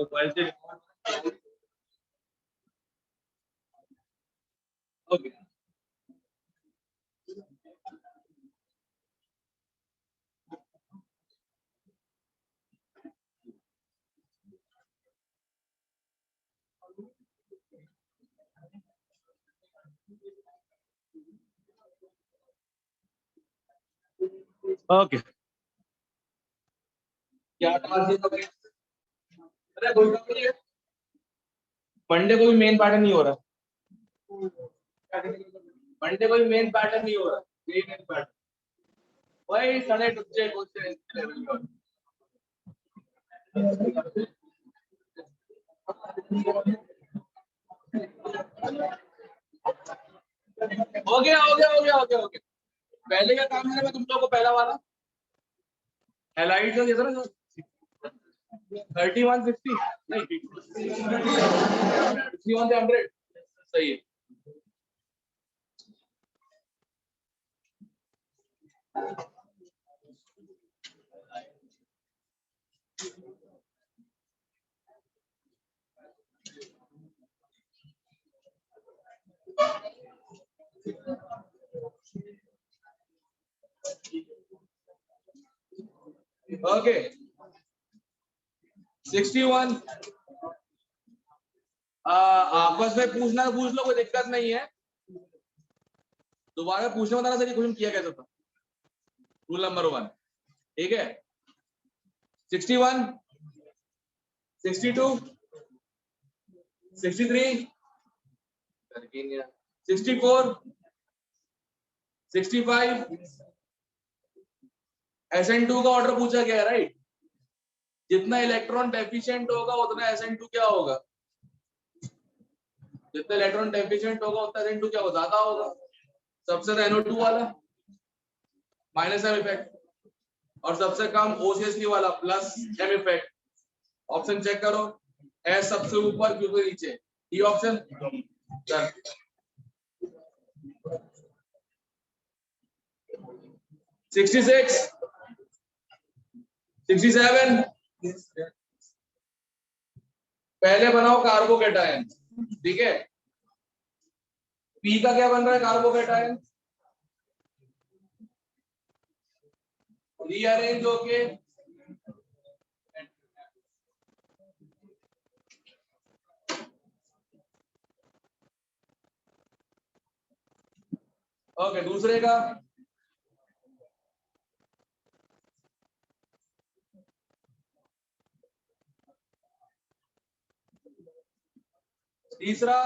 Mobile से okay okay क्या task है? अरे कोई काम नहीं है। मंडे को भी मेन पैटर्न नहीं हो रहा। मंडे को भी मेन पैटर्न नहीं हो रहा। यही मेन पैटर्न वही साढ़े टुच्चे कुछ लेवल का। हो गया हो गया हो गया हो गया हो गया। पहले का काम है ना, मैं तुम लोगों को पहला वाला हेलाइट जो देता ना 3160 नहीं 6100 सही है। ओके 61 आपस में पूछना पूछ लो, कोई दिक्कत नहीं है। दोबारा पूछने बताना सर ये क्वेश्चन किया कैसा था। रूल नंबर 1 ठीक है। 61 62 63 64 65 SN2 का ऑर्डर पूछा गया राइट। जितना इलेक्ट्रॉन डेफिशिएंट होगा उतना SN2 क्या होगा। जितना इलेक्ट्रॉन डेफिशिएंट होगा उतना SN2 क्या होगा, ज्यादा होगा। सबसे NO2 वाला माइनस एम इफेक्ट और सबसे कम OCH3 वाला plus M effect. Option check करो। एस सबसे ऊपर क्यू के नीचे डी ऑप्शन। 66 67 पहले बनाओ कार्बोकेटायन ठीक है। पी का क्या बन रहा है कार्बोकेटायन रीअरेंज होके ओके। दूसरे का तीसरा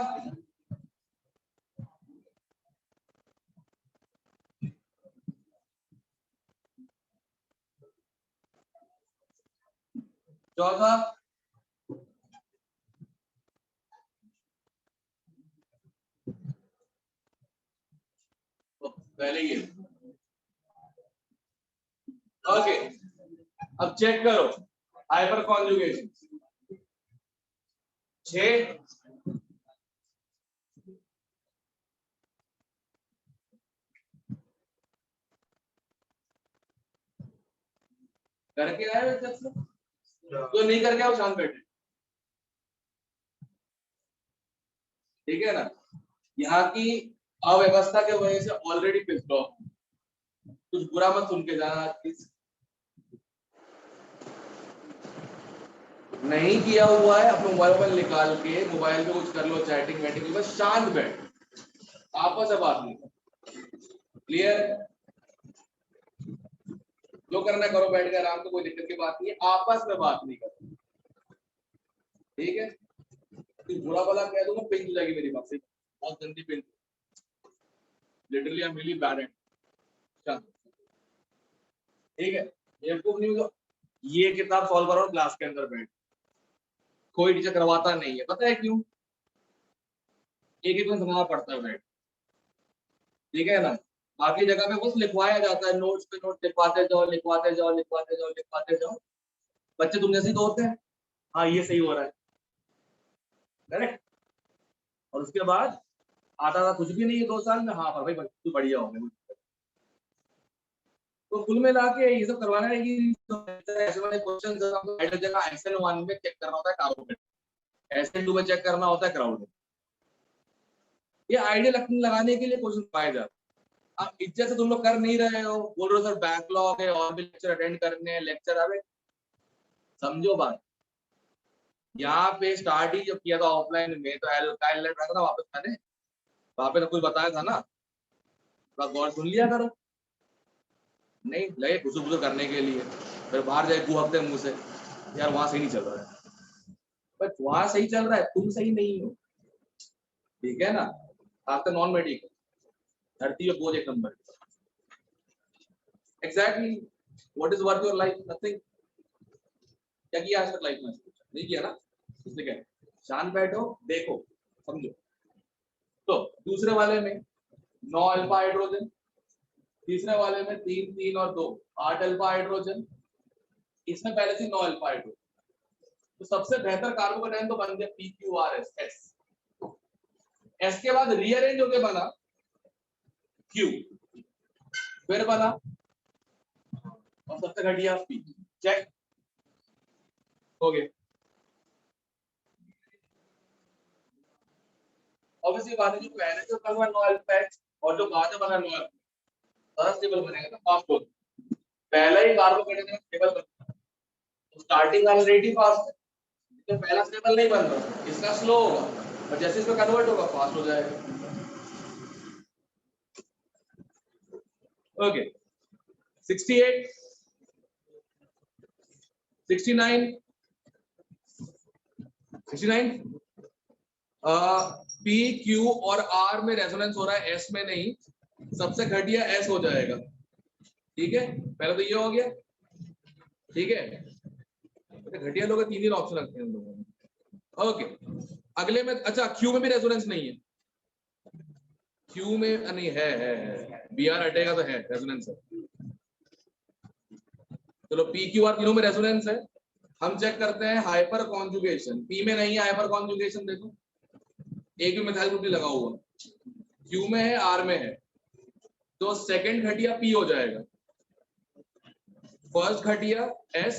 चौथा पहले ये ओके। अब चेक करो हाइपर कॉन्जुगेशन 6 करके आए तब से जो नहीं करके आओ शांत बैठे ठीक है ना। यहाँ की अव्यवस्था के वजह से ऑलरेडी पिस्ड ऑफ। कुछ बुरा मत सुन के जाना प्लीज। नहीं किया हुआ है अपने मोबाइल निकाल के मोबाइल पे कुछ कर लो चैटिंग वैटिंग बस शांत बैठ आपस में बात नहीं क्लियर। जो करना करो बैठ के आराम से कोई दिक्कत की बात नहीं है आपस में बात नहीं करो ठीक है। तो बुरा वाला कह दूंगा पिंच हो जाएगी मेरी बात से बहुत गंदी pinch literally I am really bad at ठीक है। बेवकूफ नहीं हो ये किताब सॉल्व करो क्लास के अंदर बैठ कोई टीचर करवाता नहीं है पता है क्यों। एक एक समझना पड़ता है बैठ ठीक है ना। बाकी जगह पे बस लिखवाया जाता है नोट्स पे नोट लिखवाते जाओ लिखवाते जाओ लिखवाते जाओ लिखवाते जाओ। बच्चे तुम जैसे तो होते हैं हाँ ये सही हो रहा है करेक्ट। और उसके बाद आता था कुछ भी नहीं है 2 साल में हाँ पर भाई तू बढ़िया हो गया तो कुल मिला के ये सब करवाना है कि ऐसे वाले क्वेश्चन हाइड्रोजन का SN1 में चेक करना होता है कार्बोनेट, SN2 में चेक करना होता है क्राउड। ये आइडिया लगाने के लिए क्वेश्चन पाए जाते हैं। अब इज्जत से तुम लोग कर नहीं रहे हो, बोल रहे हो सर बैकलॉग है और भी लेक्चर अटेंड करने हैं, लेक्चर अबे समझो बात। यहाँ पे स्टार्ट ही जब किया था ऑफलाइन में तो एल्काइल रखा था वापस मैंने, वहां पे तो कुछ बताया था ना, थोड़ा गौर सुन लिया करो। नहीं लगे घुसू करने के लिए, फिर बाहर जाए हफ्ते मुंह से यार वहां सही नहीं चल रहा है, बट वहां सही चल रहा है, तुम सही नहीं हो, ठीक है ना। आफ्टर नॉन मेडिकल धरती पे बोझ एक number. Exactly what is worth your life? Nothing. क्या किया आज तक लाइफ में? नहीं किया ना, इसलिए क्या शांत बैठो देखो समझो। तो दूसरे वाले में 9 अल्फा हाइड्रोजन, तीसरे वाले में 3 3 और 2 8 अल्फा हाइड्रोजन, इसमें पहले से 9 अल्फा हाइड्रोजन। तो सबसे बेहतर कार्बोकेटाइन तो बन गया PQRS S। S के बाद रीअरेंज होके बना Q, फिर बना और सबसे घटिया P। चेक हो गया। ऑब्वियसली बात है, जो पहले जो बना 9 अल्फा H और जो बाद में बना 9 अल्फा स्टेबल बनेगा ना फास्ट हो। पहला ही कार्बोकेटाइन स्टेबल बनता है तो स्टार्टिंग वाला रेट ही फास्ट है, तो पहला स्टेबल नहीं बन रहा, इसका स्लो होगा और जैसे इसमें कन्वर्ट होगा फास्ट हो जाएगा। ओके 68 69 P Q और R में रेजोनेंस हो रहा है, S में नहीं, सबसे घटिया S हो जाएगा। ठीक है, पहले तो ये हो गया, ठीक है। घटिया लोग 3 ऑप्शन रखते हैं हम लोगों ने। ओके अगले में, अच्छा Q में भी रेजोनेंस नहीं है, Q में नहीं है BR हटेगा तो है रेजोनेंस है। चलो P Q R तीनों में रेजोनेंस है। हम चेक करते हैं हाइपर कॉन्जुगेशन, P में नहीं है हाइपर कॉन्जुगेशन, देखो एक भी मिथाइल ग्रुप नहीं लगा हुआ, Q में है R में है, तो सेकंड घटिया P हो जाएगा, फर्स्ट घटिया S,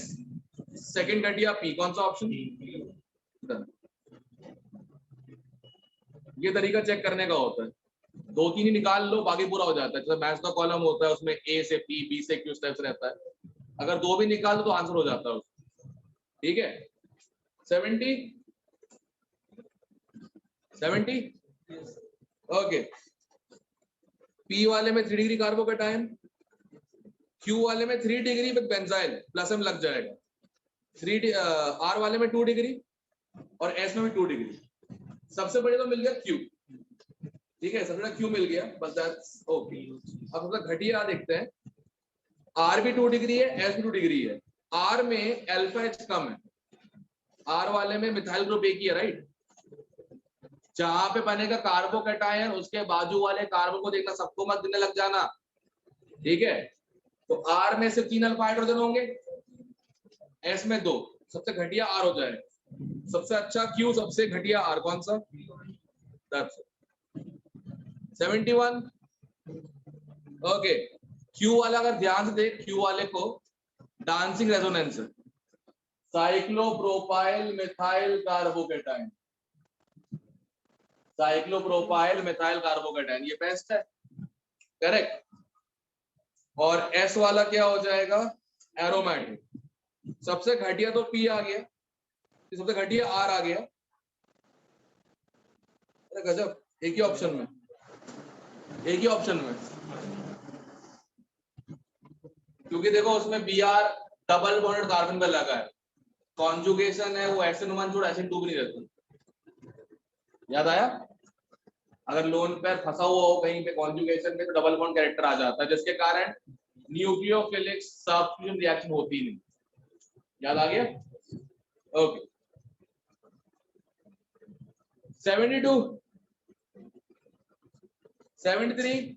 सेकंड घटिया P। कौन सा ऑप्शन? ये तरीका चेक करने का होता है, 2-3 ही निकाल लो बाकी पूरा हो जाता है। जैसे मैथ्स का कॉलम होता है उसमें A से P, B से Q टाइप से रहता है, अगर 2 भी निकाल दो तो आंसर हो जाता है उसका। ठीक है 70 ओके। P वाले में 3 डिग्री कार्बोकेटाइन, Q वाले में 3 degree with benzyl plus M लग जाएगा, R वाले में 2 डिग्री और S में भी 2 डिग्री। सबसे बड़े तो मिल गया Q, ठीक है, सबसे बड़ा Q मिल गया, बस दैट्स ओके। अब सबसे घटिया देखते हैं, R भी 2 डिग्री है, S भी 2 डिग्री है, R में अल्फा H कम है, R वाले में मिथाइल ग्रुप एक ही है राइट, जहां पे बनेगा कार्बोकेटाइन उसके बाजू वाले कार्बन को देखना, सबको मत गिनने लग जाना, ठीक है। तो R में सिर्फ 3 अल्फा हाइड्रोजन होंगे, S में 2, सबसे घटिया R हो जाएगा, सबसे अच्छा Q, सबसे घटिया R, कौन सा? 71 ओके। Q वाला अगर ध्यान से देख, Q वाले को डांसिंग रेजोनेंस है, cyclopropyl methyl carbocation, cyclopropyl methyl carbocation, ये बेस्ट है, करेक्ट। और S वाला क्या हो जाएगा? एरोमेटिक, सबसे घटिया तो P आ गया, सबसे घटिया R आ गया, अरे गजब, एक ही ऑप्शन में, एक ही ऑप्शन में, क्योंकि देखो उसमें Br डबल बॉन्डेड कार्बन पे लगा है, कॉन्जुगेशन है वो SN1 छोड़ SN2 भी नहीं रहता, याद आया? अगर लोन पर फंसा हुआ हो कहीं पे कॉन्जुगेशन में तो डबल बॉन्ड कैरेक्टर आ जाता है, जिसके कारण न्यूक्लियोफिलिक सब्स्टिट्यूशन रिएक्शन होती नहीं, याद आ गया? ओके 72 73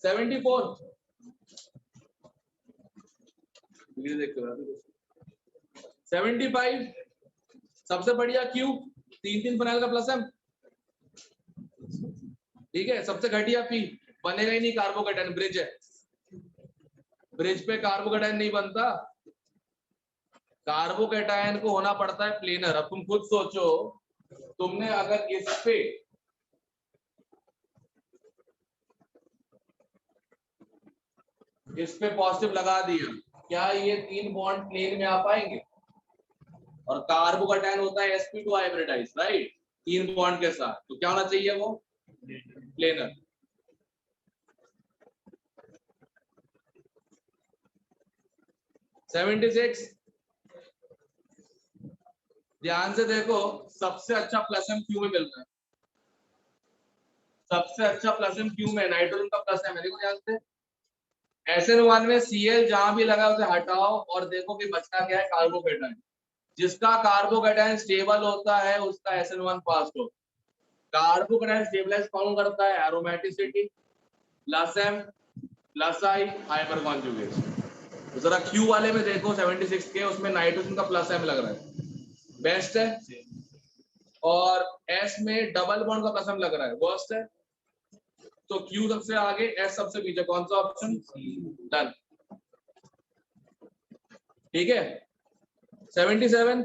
74 75 सबसे बढ़िया Q, 3 फिनाइल का प्लस M, ठीक है, सबसे घटिया P, बनेगा ही नहीं कार्बोकेटाइन, ब्रिज है, ब्रिज पे कार्बोकेटायन नहीं बनता, कार्बोकेटायन को होना पड़ता है प्लेनर। अब तुम खुद सोचो, तुमने अगर इस पे पॉजिटिव लगा दिया, क्या ये 3 बॉन्ड प्लेन में आ पाएंगे? और कार्बोकेटायन होता है sp2 हाइब्रिडाइज, राइट, 3 बॉन्ड के साथ, तो क्या होना चाहिए वो प्लेनर। (76) ध्यान से देखो, सबसे अच्छा प्लस एम क्यू में मिल रहा है, सबसे अच्छा प्लस एम क्यू में, नाइट्रोजन का प्लस एम है, देखो ध्यान से। SN1 में Cl जहां भी लगा उसे हटाओ और देखो कि बचता क्या है, कार्बोकेटायन। जिसका कार्बोकेटायन स्टेबल होता है उसका SN1 फास्ट हो। कार्बोकेटायन स्टेबलाइज कौन करता है? एरोमेटिसिटी, प्लस एम, प्लस आई, हाइपर कॉन्जुगेशन। तो जरा क्यू वाले में देखो 76 के, उसमें नाइट्रोजन का प्लस एम लग रहा है, बेस्ट है। और एस में डबल बॉन्ड का प्लस एम लग रहा है, वर्स्ट है। तो क्यू सबसे आगे, एस सबसे पीछे, कौन सा ऑप्शन? डन, ठीक है। 77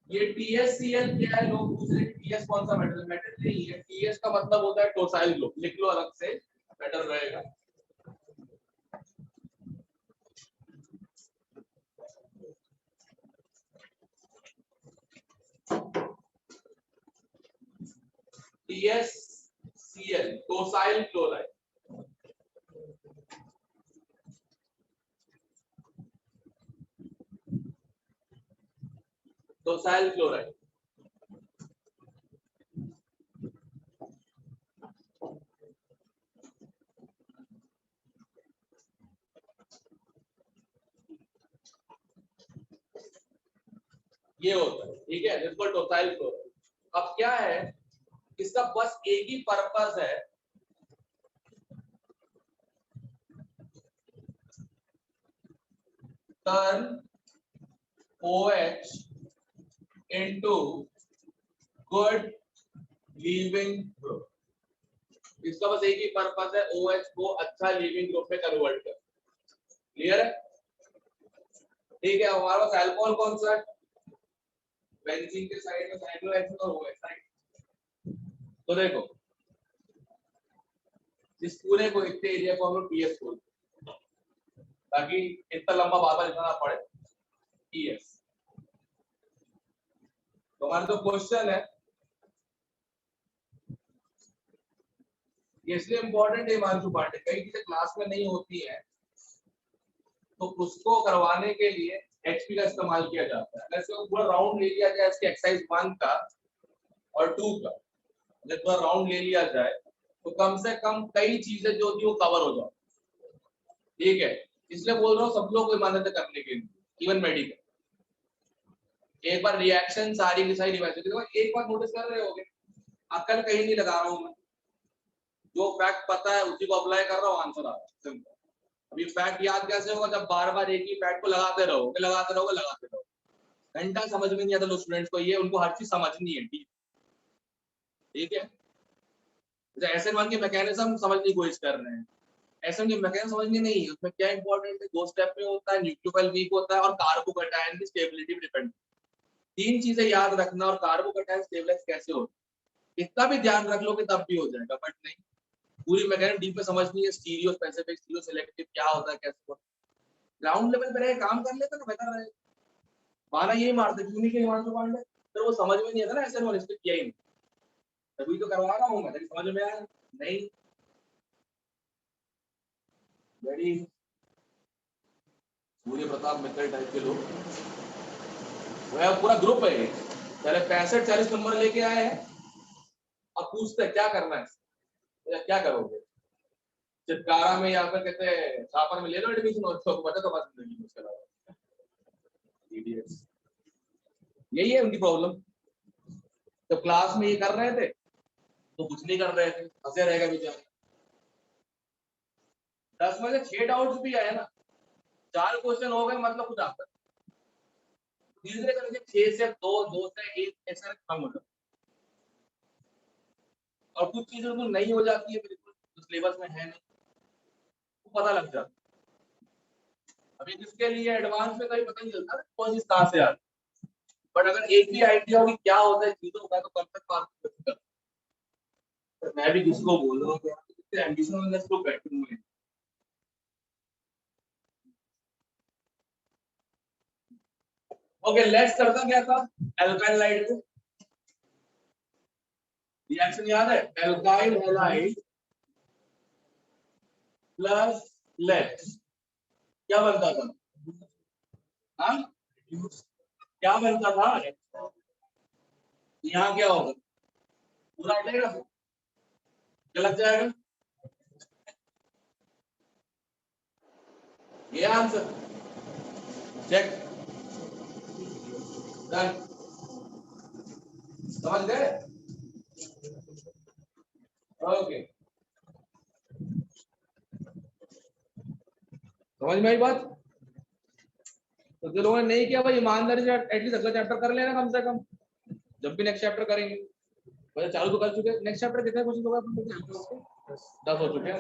ये TSCl क्या है? लोग पूछ रहे हैं TS कौन सा मेटल? मेटल नहीं है, TS का मतलब होता है टोसाइल ग्रुप, लिख लो अलग से, बेटर रहेगा। TSCl tosyl chloride, tosyl chloride. ये होता है, ठीक है, इसको टोसाइल क्लोराइड। अब क्या है, इसका बस एक ही पर्पस है, turn OH into good leaving group. इसका बस एक ही पर्पस है, OH को अच्छा लीविंग ग्रुप में कन्वर्ट कर। क्लियर है? ठीक है, हमारे पास अल्कोहल कौन सा है? बेंजीन के साइड में साइक्लोहेक्सेन और OH साइड। तो देखो, इस पूरे को इतने एरिया को हम लोग PS बोलते हैं, ताकि इतना लंबा बार-बार लिखना ना पड़े, PS। तो हमारा जो क्वेश्चन है, ये इसलिए इंपॉर्टेंट है हिमांशु पांडे, कई चीजें क्लास में नहीं होती है, तो उसको करवाने के लिए HP का इस्तेमाल किया जाता है। अगर पूरा राउंड ले लिया जाए इसके एक्सरसाइज 1 का और 2 का, अगर पूरा राउंड ले लिया जाए तो कम से कम कई चीजें जो थी वो कवर हो जाए, ठीक है। इसलिए बोल रहा हूँ सब लोग को ईमानदारी करने के लिए, इवन मेडिकल, एक बार रिएक्शन सारी की सारी रिवाइज। एक बार नोटिस कर रहे होगे, अक्ल कहीं नहीं लगा रहा हूँ मैं, जो फैक्ट पता है उसी को अप्लाई कर रहा हूँ, आंसर आ रहा है, सिंपल। अभी फैक्ट याद कैसे होगा? जब बार बार एक ही फैक्ट को लगाते रहोगे, लगाते रहोगे, लगाते रहोगे। घंटा समझ में नहीं आता लोग स्टूडेंट्स को, ये उनको हर चीज समझनी है, ठीक है। SN1 के मैकेनिज्म समझने की कोशिश कर रहे हैं, SN के मैकेनिज्म समझने नहीं, उसमें क्या इंपॉर्टेंट है, 2 स्टेप में होता है, न्यूक्लियोफाइल वीक होता है और कार्बोकेटायन की स्टेबिलिटी पे डिपेंड। 3 चीजें याद रखना, और कार्बोकेटायन स्टेबलाइज कैसे होता है इतना भी ध्यान रख लो कि तब भी हो जाएगा, बट नहीं, पूरी मैकेनिज्म डीप में समझनी है, स्टीरियो स्पेसिफिक, स्टीरियो सिलेक्टिव क्या होता है, कैसे होता है। ग्राउंड लेवल पे रहे काम कर लेते ना बेहतर रहे। माना यही मारते क्यों नहीं किया हिमांशु पांडे, तो वो समझ में नहीं आता ना, ऐसे नॉलेज पे किया ही नहीं, तभी तो करवा रहा हूँ मैं, तभी समझ में आया नहीं। वेरी सूर्य प्रताप मित्तल टाइप के लोग, वह पूरा ग्रुप है, पहले 65-40 नंबर लेके आए हैं, अब पूछते क्या करना है, तो क्या करोगे, चित्कारा में या फिर कहते हैं छापर में ले लो एडमिशन, और तो बचा तो बस जिंदगी में, उसके अलावा इडियट्स। यही है उनकी प्रॉब्लम। तो क्लास में ये कर रहे थे तो कुछ नहीं कर रहे थे, हंसे रहेगा बेचारे। 10 में से 6 डाउट्स भी आए ना, 4 क्वेश्चन हो गए, मतलब कुछ आता है, धीरे धीरे करके 6 से 2, 2 से 1 ऐसा कम हो जाता है। और कुछ चीजें तो नहीं हो जाती है बिल्कुल, तो सिलेबस में है नहीं, पता लग जाता। अभी जिसके लिए एडवांस में कहीं पता नहीं चलता कौन सी कहां से आती, बट अगर एक भी आइडिया होगी क्या होता है चीजों का तो कब तक मार्केट। मैं भी जिसको बोल रहा हूँ कि एम्बिशन को बैठूंगे। ओके लेट्स करता क्या था एल्काइल हाइड को, रिएक्शन याद है एल्काइल हैलाइड प्लस लेड क्या बनता था? हाँ क्या बनता था? यहाँ क्या होगा पूरा हटेगा क्या लग जाएगा? ये आंसर चेक डन। समझ गए? ओके समझ में आई बात? तो जो लोगों ने नहीं किया भाई ईमानदारी से एटलीस्ट अगला चैप्टर कर लेना कम से कम, जब भी नेक्स्ट चैप्टर करेंगे। वैसे चालू तो कर चुके हैं। नेक्स्ट चैप्टर कितने क्वेश्चन होगा अपन लोग? 10 हो चुके हैं,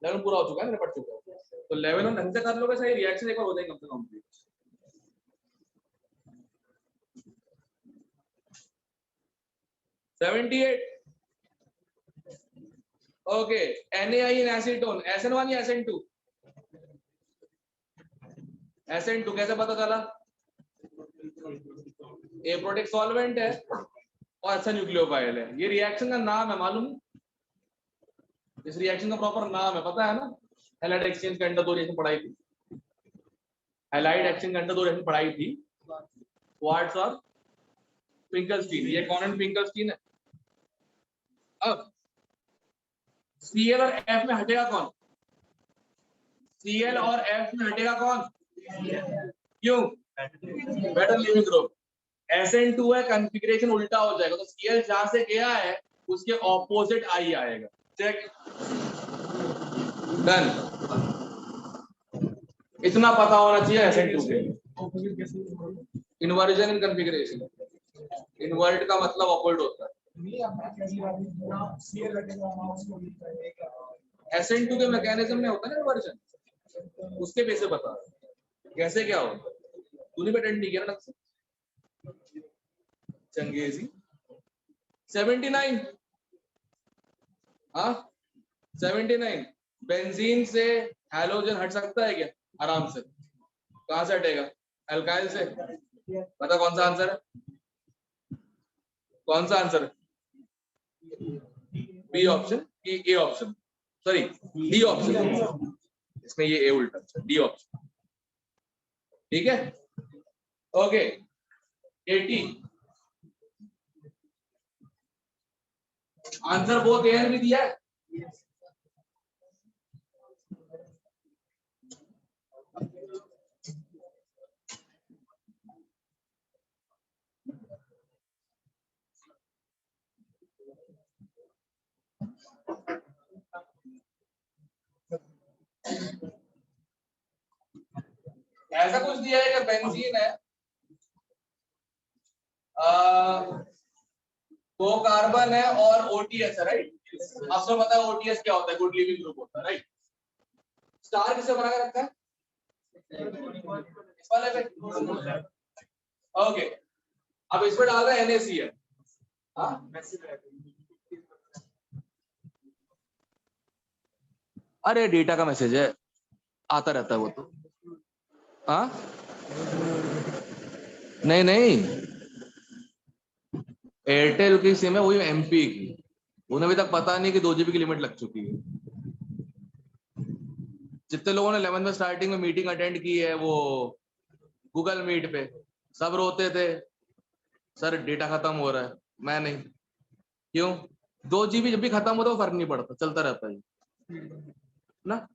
11 पूरा हो चुका है, निपट चुका है। तो 11 हम ढंग से कर लोगे सही रिएक्शन एक बार हो जाएगा कम से कम। 78 ओके NaI इन एसीटोन SN1 या SN2? SN2 कैसे पता चला? एप्रोटिक सॉल्वेंट है और अच्छा न्यूक्लियोफाइल है। ये रिएक्शन का नाम है मालूम? इस रिएक्शन का प्रॉपर नाम है पता है ना? हैलाइड एक्सचेंज के अंदर दो रिएक्शन पढ़ाई थी, हैलाइड एक्सचेंज के अंदर दो रिएक्शन पढ़ाई थी, क्वार्ट्ज और फिंकलस्टीन। ये कौन एंड फिंकलस्टीन है। अब Cl और F में हटेगा कौन? Cl और F में हटेगा कौन? क्यों? Better leaving group. SN2 है कॉन्फ़िगरेशन उल्टा हो जाएगा, तो Cl जहां से गया है उसके ऑपोजिट I आएगा। Check done. इतना पता होना चाहिए SN2 के। इन्वर्जन इन कॉन्फ़िगरेशन, इन्वर्ट का मतलब अपोजिट होता है। SN2 के मैकेनिज्म में होता है ना इन्वर्जन, उसके बेस पे बता कैसे क्या होगा। तूने भी अटेंड नहीं किया ना ढंग से। चंगेजी 79 हाँ 79 बेंजीन से हैलोजन हट सकता है क्या? आराम से। कहां से हटेगा? अल्काइल से। पता कौन सा आंसर है? कौन सा आंसर है? बी ऑप्शन की A option, sorry D option. इसमें ये ए उल्टा, डी ऑप्शन। ठीक है ओके 80 आंसर बहुत एयर भी दिया है। ऐसा कुछ दिया है कि बेंजीन है, दो कार्बन है और OTS है राइट। आपको पता है OTS क्या होता है? गुड लिविंग ग्रुप होता है राइट। स्टार किसे बना के रखा है? इस वाले पे। ओके अब इसमें डाल रहा है NaCl। हाँ अरे डेटा का मैसेज है, आता रहता है वो तो। हाँ नहीं नहीं एयरटेल की सिम है, वही MP की। उन्हें अभी तक पता नहीं कि 2 GB की लिमिट लग चुकी है। जितने लोगों ने 11th में स्टार्टिंग में मीटिंग अटेंड की है वो गूगल मीट पे, सब रोते थे सर डेटा खत्म हो रहा है। मैं नहीं, क्यों? 2 GB जब भी खत्म होता है फर्क नहीं पड़ता, चलता रहता है ना।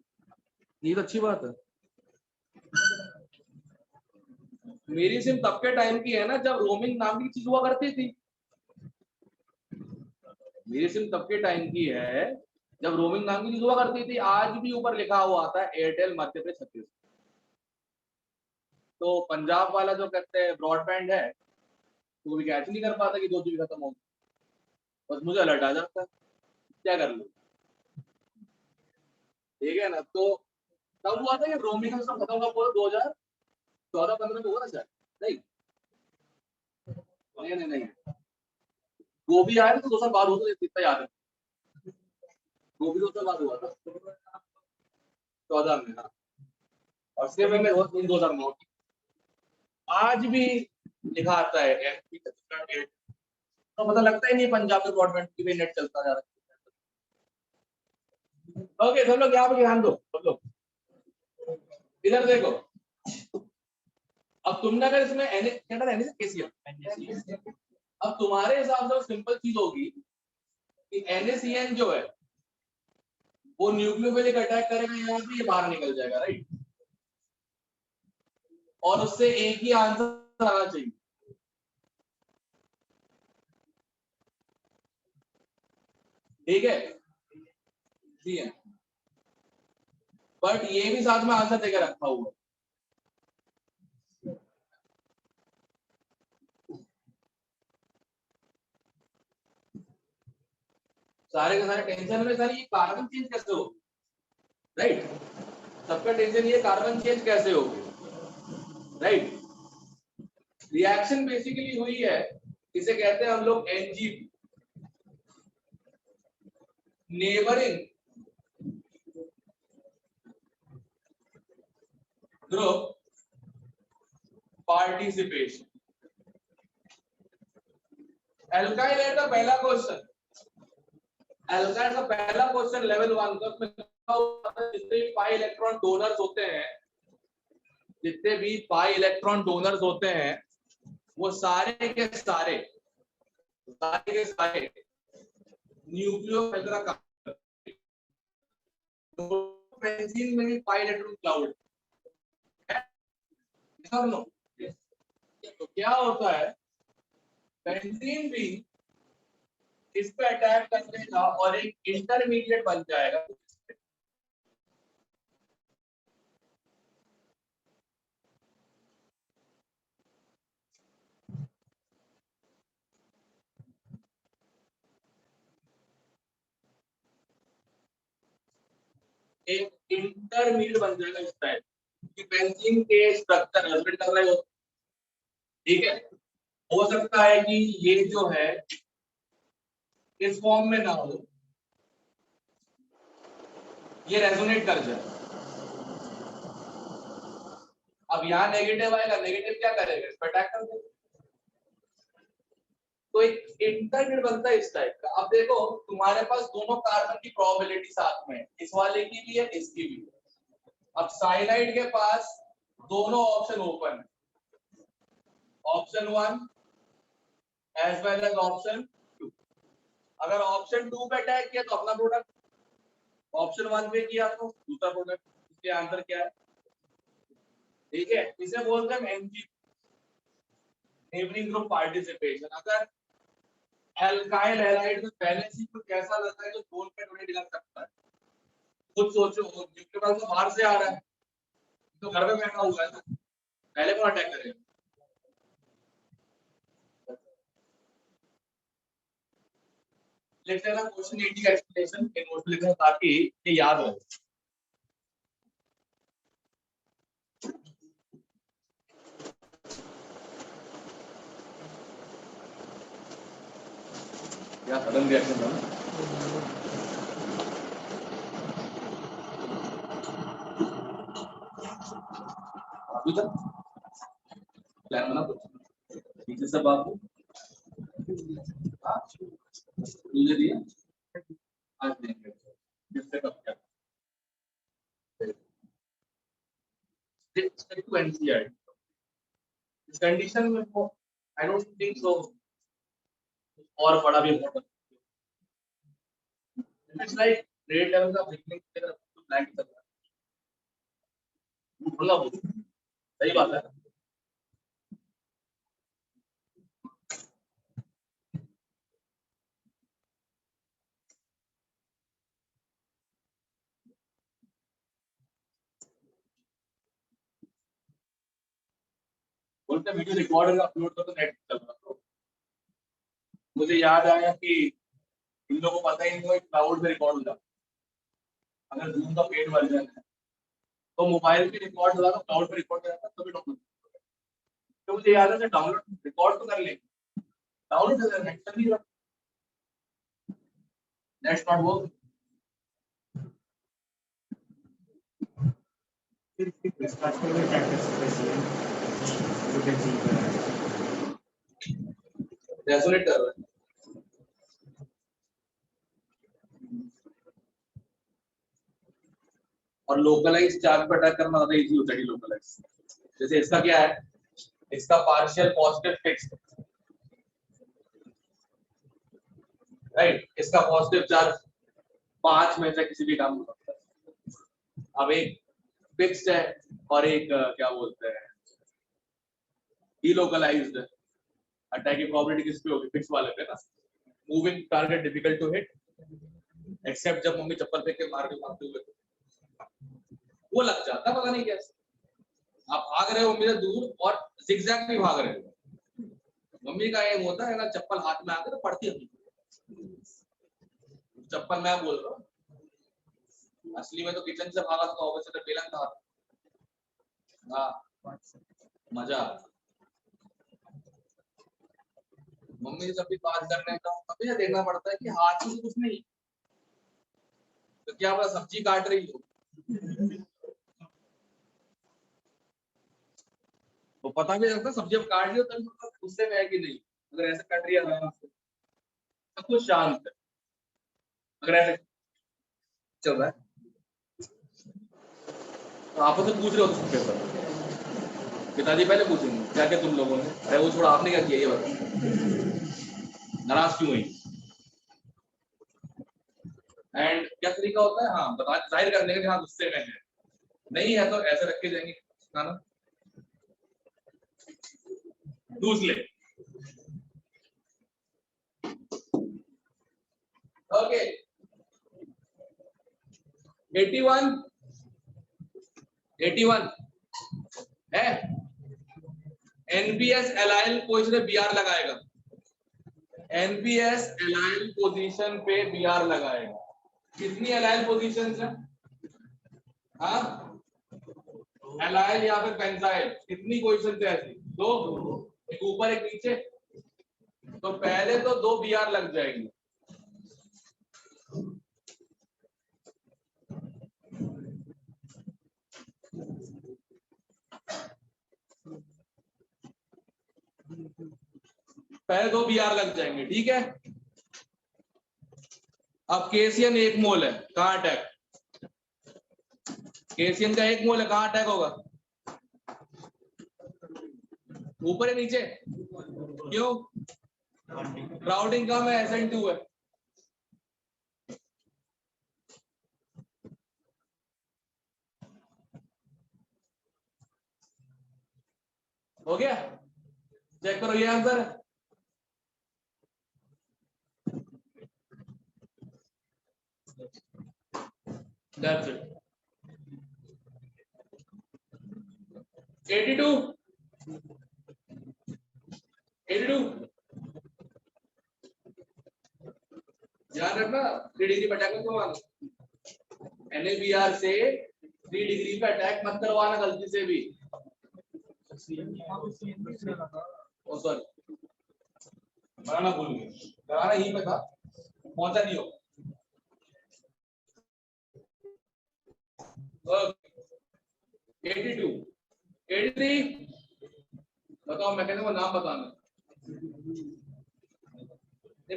ये तो अच्छी बात है। मेरी सिम तब के टाइम की है ना जब रोमिंग नाम की चीज हुआ करती थी। मेरी सिम तब के टाइम की है जब रोमिंग नाम की चीज हुआ करती थी। आज भी ऊपर लिखा हुआ आता है एयरटेल मध्य प्रदेश छत्तीसगढ़। तो पंजाब वाला जो कहते हैं ब्रॉडबैंड है तो वो भी कैच नहीं कर पाता कि 2 GB खत्म हो गया। बस मुझे अलर्ट आ जाता है, क्या कर लूं। ठीक है ना। तो तब हुआ था ये रोमी का सिस्टम खत्म हुआ पूरा 2014-15 में हुआ ना शायद। नहीं नहीं नहीं नहीं, वो भी आया तो 2 साल बाद हुआ था, इतना याद है। वो भी 2 साल बाद हुआ था 14 में। हाँ, और सिर्फ में हुआ 2009। आज भी लिखा आता है एमपी का डेट, तो पता लगता ही नहीं पंजाब में ब्रॉडबैंड की भी नेट चलता जा रहा है। ओके सब लोग यहाँ पे ध्यान दो, सब लोग इधर देखो। अब तुमने अगर इसमें NaCl, अब तुम्हारे हिसाब से सिंपल चीज होगी कि NaCN जो है वो न्यूक्लियोफिलिक अटैक करेगा यहाँ पे, ये बाहर निकल जाएगा, राइट। और उससे एक ही आंसर आना चाहिए, ठीक है, CN। बट ये भी साथ में आंसर देकर रखा हुआ है। सारे के सारे टेंशन में, सर ये कार्बन चेंज कैसे हो, राइट। सबका टेंशन ये कार्बन चेंज कैसे हो, राइट। रिएक्शन बेसिकली हुई है, इसे कहते हैं हम लोग NGP, neighbouring group participation. Alkyl है का पहला क्वेश्चन, एल्काइल का पहला क्वेश्चन लेवल 1 का, उसमें जितने भी पाई इलेक्ट्रॉन डोनर्स होते हैं, जितने भी पाई इलेक्ट्रॉन डोनर्स होते हैं, वो सारे के सारे न्यूक्लियोफिलिक का बेंजीन में भी पाई इलेक्ट्रॉन क्लाउड है, सब नो। तो क्या होता है, बेंजीन भी इस पे अटैक कर देगा और एक इंटरमीडिएट बन जाएगा। एक इंटरमीडिएट बन जाएगा इस टाइप कि बेंजीन के स्ट्रक्चर हस्बैंड कर रहे हो, ठीक है। हो सकता है कि ये जो है इस फॉर्म में ना हो, ये रेजोनेट कर जाए। अब यहाँ नेगेटिव आएगा, नेगेटिव क्या करेगा, इस पर अटैक कर देगा। तो एक इंटरमीडिएट बनता है इस टाइप का। अब देखो तुम्हारे पास दोनों कार्बन की प्रोबेबिलिटी साथ में है, इस वाले की भी है, इसकी भी है। अब साइनाइड के पास दोनों ऑप्शन ओपन है, option 1 as well as option 2। अगर ऑप्शन 2 पे अटैक किया तो अपना प्रोडक्ट, ऑप्शन 1 पे किया तो दूसरा प्रोडक्ट। इसके आंसर क्या है, ठीक है। इसे बोलते हैं NG, नेबरिंग ग्रुप पार्टिसिपेशन। अगर एल्काइल हैलाइड में पहले से कुछ कैसा लगता है जो जोन पे डोनेट कर सकता है, खुद सोचो, न्यूक्लियोफाइल तो बाहर से आ रहा है, तो घर में बैठा हुआ है ना, पहले कौन अटैक करेगा। लिख लेना क्वेश्चन 80 का एक्सप्लेनेशन इन नोट लिखना ताकि ये याद रहे। क्या सडन रिएक्शन था अभी तक प्लान बना कुछ ठीक से बात हो तुझे दिया आज देंगे जिससे कब क्या स्टिक टू NCERT इस कंडीशन में वो आई डोंट थिंक सो और बड़ा भी important. It's like grade level का बिगनिंग की तरफ प्लान कर रहा है, बोला वो सही बात है। बोलते वीडियो रिकॉर्ड अपलोड कर तो नेट चल रहा था। मुझे याद आया कि इन लोगों को पता ही नहीं क्लाउड में रिकॉर्ड हो जाता। अगर जूम का पेड वर्जन है तो मोबाइल पे रिकॉर्ड होगा, क्लाउड पे रिकॉर्ड होगा तभी डाउनलोड। तो मुझे याद है डाउनलोड रिकॉर्ड तो कर ले, डाउनलोड कर लेना तभी दैट्स नॉट वर्क। रेजोनेट कर रहा है। और लोकलाइज चार्ज पर अटैक करना ज्यादा इजी होता है लोकलाइज। जैसे इसका क्या है, इसका पार्शियल पॉजिटिव फिक्स्ड, राइट, इसका पॉजिटिव चार्ज 5 में से किसी भी काम हो सकता है। अब एक फिक्स्ड है और एक क्या बोलते हैं डिलोकलाइज्ड है। अटैक की प्रोबेबिलिटी किस पे होगी, फिक्स वाले पे ना। Moving target difficult to hit except जब मम्मी चप्पल फेंक के मार के भागते हुए वो लग जाता, पता नहीं कैसे। आप भाग रहे हो मम्मी से दूर और जिगजैग भी भाग रहे हो, मम्मी का एम होता है ना चप्पल हाथ में आके तो पड़ती है। चप्पल मैं बोल रहा हूँ, असली में तो किचन से भागा तो ऑब्वियसली बेलन था। हाँ मजा। मम्मी से जब भी बात करने का अभी ये देखना पड़ता है कि हाथ में कुछ नहीं तो क्या पता सब्जी काट रही हो तो पता भी लगता सब्जी अब काट रही हो तभी मतलब गुस्से में है कि नहीं। अगर ऐसे कट रही है आराम से सब कुछ शांत है, अगर ऐसे चल रहा है तो आप तो पूछ रहे हो तो पेपर पिताजी पहले पूछेंगे क्या क्या तुम लोगों ने, अरे वो छोड़ा आपने क्या किया ये बता, नाराज क्यों हुई। एंड क्या तरीका होता है, हाँ बता जाहिर करने का कि हाँ गुस्से में है, नहीं है तो ऐसे रख के जाएंगे खाना दूसरे। ओके 81 है एनपीएस एलाइल पोजीशन पे बीआर लगाएगा, एनपीएस एलाइल पोजीशन पे बीआर लगाएगा। कितनी एलाइल पोजीशंस है, हाँ एलाइल या फिर बेंजाइल कितनी पोजीशन है ऐसी, दो, एक ऊपर एक नीचे। तो पहले तो 2 बीआर लग जाएगी, पहले 2 बीआर लग जाएंगे, ठीक है। अब केसीएन 1 मोल है, कहां अटैक, केसीएन का 1 मोल है, कहां अटैक होगा, ऊपर है नीचे, क्यों, क्राउडिंग कम है, SN2 है। हो गया, चेक करो ये आंसर है। That's it. 82 ध्यान रखना 3 डिग्री पे अटैक मत करवाना, NABR से 3 डिग्री पे अटैक मत करवाना गलती से भी। ओ सॉरी बनाना भूल गए, बनाना यहीं पे था, पहुंचा नहीं हो। 82 83 बताओ, मैं कहता हूँ नाम बताना।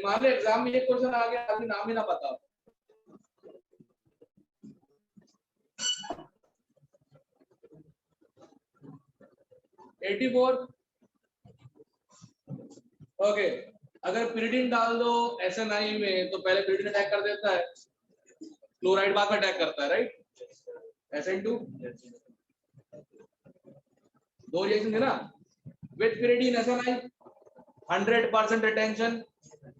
मान लो एग्जाम में ये क्वेश्चन आ गया, आपने नाम ही ना पता। ओके अगर पिरिडिन डाल दो SNI में तो पहले पिरिडिन अटैक कर देता है, क्लोराइड बाद में अटैक करता है, राइट। SN2 दो रिएक्शन है ना, with pyridine SNI 100% retention,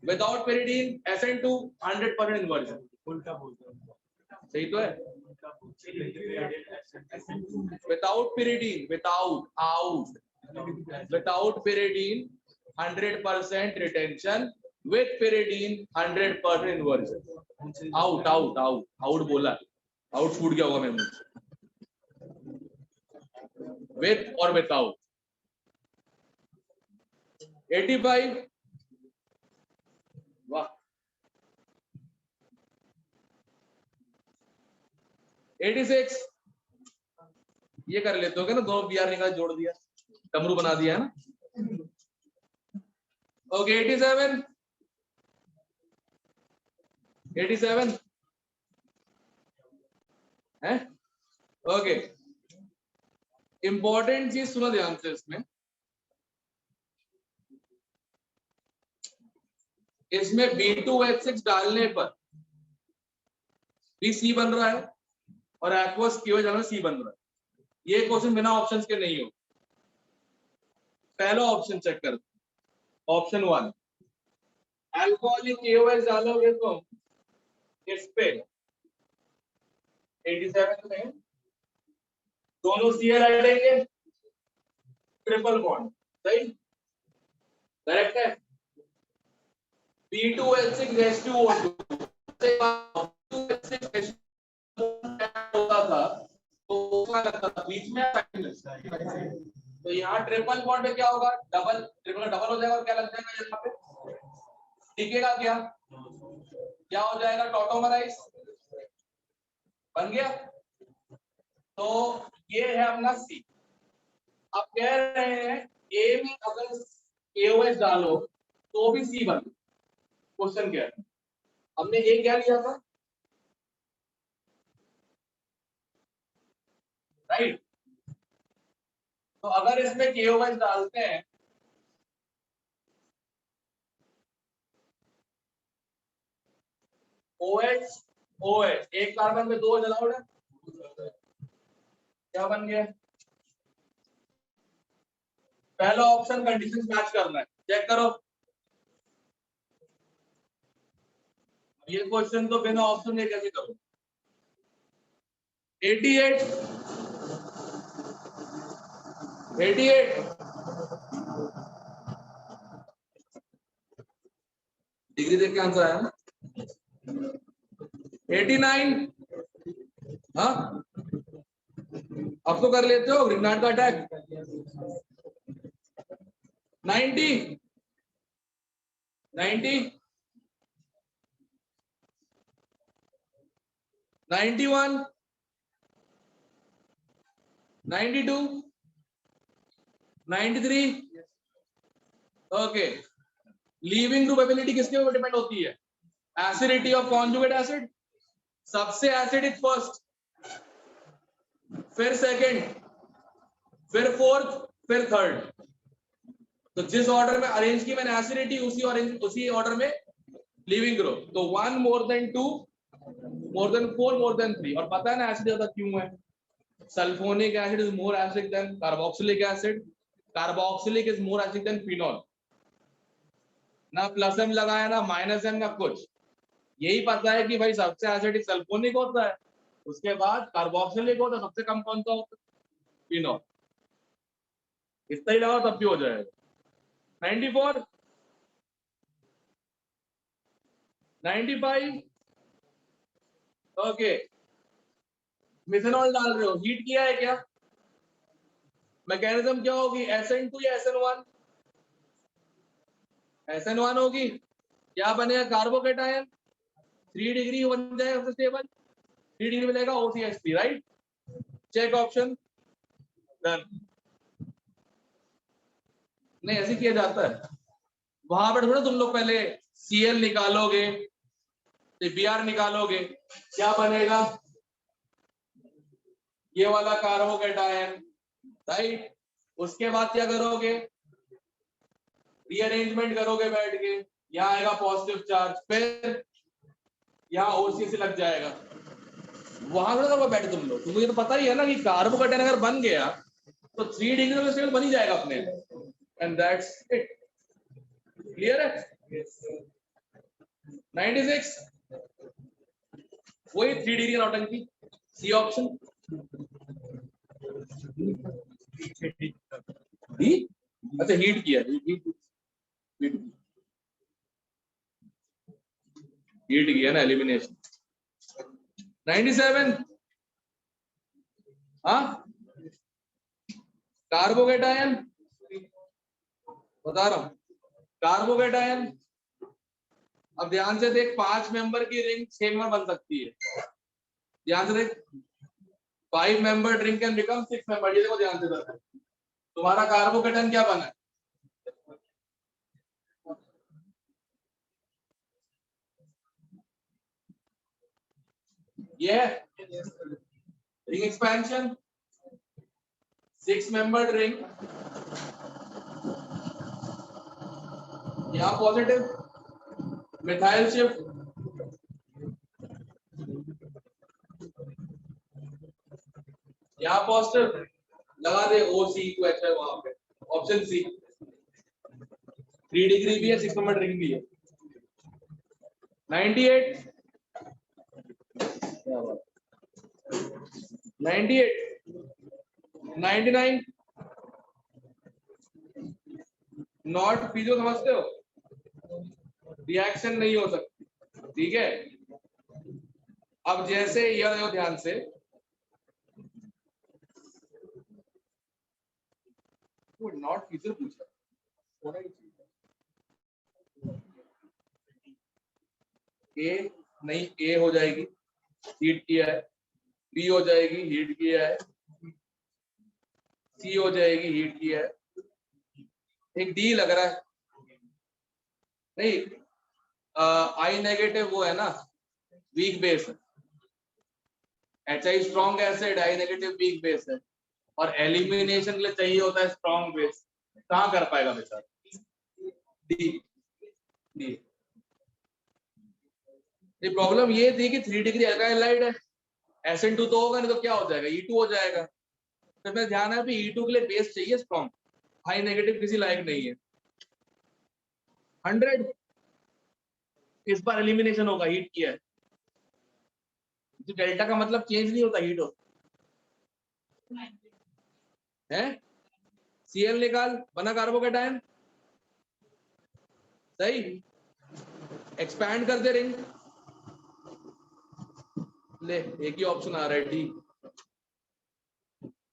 without pyridine SN2 100% inversion. उल्टा बोलते हैं, सही तो है। Without pyridine, without pyridine 100% retention, with pyridine 100% inversion. Out बोला, आउट फूड क्या होगा मेरे मुंह, विथ और विदाउट। 85, वाह। 86, ये कर लेते हो क्या ना, दो BR निकाल जोड़ दिया, डमरू बना दिया है ना। ओके 87, 87 है। ओके, इंपॉर्टेंट चीज सुनो ध्यान से, इसमें B2H6 डालने पर भी C बन रहा है और एक्वस की वजह से C बन रहा है। ये क्वेश्चन बिना ऑप्शंस के नहीं हो। पहला ऑप्शन चेक कर, ऑप्शन 1, अल्कोहलिक KOH डालोगे तो इस पे 87 में दोनों Cl हटेंगे, ट्रिपल बॉन्ड, सही करेक्ट है। B2H6H2O2 होता था तो लगता था बीच में, तो यहाँ ट्रिपल बॉन्ड में क्या होगा, डबल, ट्रिपल डबल हो जाएगा और क्या लग जाएगा यहाँ पे, टिकेगा क्या हो जाएगा, टॉटोमराइज बन गया। तो ये है अपना C। अब कह रहे हैं A में अगर KOH डालो तो भी C बन। क्वेश्चन क्या है, हमने A क्या लिया था, राइट। तो अगर इसमें KOH डालते हैं OH OH, एक कार्बन में 2 अलाउड है, क्या बन गया, पहला ऑप्शन कंडीशन मैच करना है, चेक करो। ये क्वेश्चन तो बिना ऑप्शन के कैसे करो। 88 डिग्री देख के आंसर आया ना। 89, हाँ अब तो कर लेते हो ग्रिग्नार्ड का attack. 90 91 92 93। Okay, leaving group ability किसके ऊपर डिपेंड होती है, एसिडिटी ऑफ कॉन्जुगेट एसिड। सबसे एसिडिक फर्स्ट, फिर सेकंड, फिर फोर्थ, फिर थर्ड। तो जिस ऑर्डर में अरेंज की मैंने एसिडिटी, उसी ऑर्डर में लीविंग ग्रुप। तो 1 more than 2 more than 4 more than 3। और पता है ना एसिड ज्यादा क्यों है, sulphonic acid is more acidic then carboxylic acid, carboxylic is more acidic then phenol. ना प्लस एम लगाया ना माइनस एम ना कुछ, यही पता है कि भाई सबसे एसिडिक सल्फोनिक होता है, उसके बाद कार्बोक्सिलिक होता है, सबसे कम कौन सा होता है, फिनॉल। इतना ही लगा तब भी हो जाएगा। 94 95। ओके, मिथेनॉल डाल रहे हो, हीट किया है क्या, मैकेनिज्म क्या होगी, SN2 या SN1, SN1 होगी, क्या बनेगा कार्बोकेटायन, 3 डिग्री बन जाएगा सबसे स्टेबल, 3 डिग्री मिलेगा OCH3, right. Check option, done. नहीं ऐसे किया जाता है, वहां पर थोड़ा तुम लोग पहले Cl निकालोगे, Br निकालोगे, क्या बनेगा, ये वाला कार्बोकेटायन, राइट। उसके बाद क्या करोगे, रीअरेंजमेंट करोगे बैठ के, यहाँ आएगा पॉजिटिव चार्ज, फिर यहाँ OC से लग जाएगा, वहां थोड़ा करोगे बैठ तुम लोग, तुमको ये तो पता ही है ना कि कार्बोकेटायन अगर बन गया तो 3 डिग्री में स्टेबल बन ही जाएगा अपने, एंड दैट्स इट। क्लियर है। 96 वही 3 डिग्री नौटंकी, सी ऑप्शन। अच्छा हीट किया, हीट किया ना, एलिमिनेशन। 97 हाँ, कार्बोकेटायन बता रहा हूं, कार्बोकेटायन। अब ध्यान से देख, 5 मेंबर की रिंग 6 में बन सकती है। ध्यान से देख, 5 member ring can become 6 member. ये देखो ध्यान से देख, तुम्हारा कार्बोकेटायन क्या बना है? ये रिंग एक्सपेंशन, 6 मेंबर्ड रिंग, यहाँ पॉजिटिव मिथाइल शिफ्ट, यहाँ पॉजिटिव लगा दे OC2H वहां पे, ऑप्शन सी। 3 डिग्री भी है, 6 मेंबर्ड रिंग भी है। 98 98 99 नॉट पीजो, समझते हो? रिएक्शन नहीं हो सकती, ठीक है। अब जैसे यह देखो ध्यान से, वो नॉट पीजो पूछा, ए नहीं, ए हो जाएगी, हीट किया है। बी हो जाएगी, हीट किया है। सी हो जाएगी, हीट किया है। एक डी लग रहा है, नहीं, आई नेगेटिव वो है ना, weak base. HI strong acid, I negative weak base है, और एलिमिनेशन के लिए चाहिए होता है स्ट्रॉन्ग बेस। कहाँ कर पाएगा बेचारा? D D. ये प्रॉब्लम ये थी कि 3 डिग्री अल्काइलाइड है, SN2 तो होगा नहीं तो क्या हो जाएगा? E2 हो जाएगा। तो मैं ध्यान है कि E2 के लिए बेस चाहिए स्ट्रॉन्ग, हाई नेगेटिव किसी लायक नहीं है। 100 इस बार एलिमिनेशन होगा, हीट किया है तो डेल्टा का मतलब चेंज नहीं होता, हीट हो है। Cl निकाल, बना कार्बोकेटायन, सही। एक्सपैंड कर दे रिंग, ले एक ही ऑप्शन आ रहा है, डी।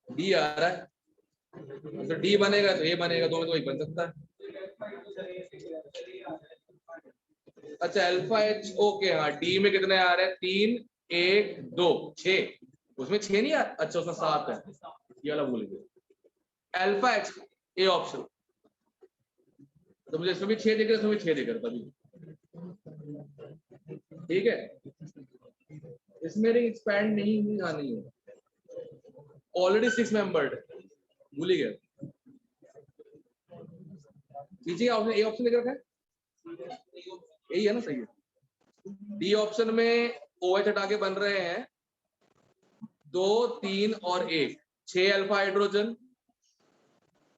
डी आ रहा है, तो डी बनेगा तो ए बनेगा, दोनों तो एक बन सकता है। अच्छा, अल्फा एच, ओके, हाँ। डी में कितने आ रहे हैं? 3 1 2 6। उसमें 6 नहीं आ, अच्छा उसमें 7 है, ये वाला भूल गया। अल्फा एच ए ऑप्शन, तो मुझे इसमें भी 6 दिख रहा है, इसमें भी 6 दिख रहा तभी, ठीक है। इसमें रिंग एक्सपैंड नहीं आनी है, ऑलरेडी 6 मेंबर्ड, भूल ही गया। नीचे ऑप्शन ए ऑप्शन दिख रखा है, यही है ना, सही है। डी ऑप्शन में OH हटा के बन रहे हैं 2 3 और 1, 6 अल्फा हाइड्रोजन,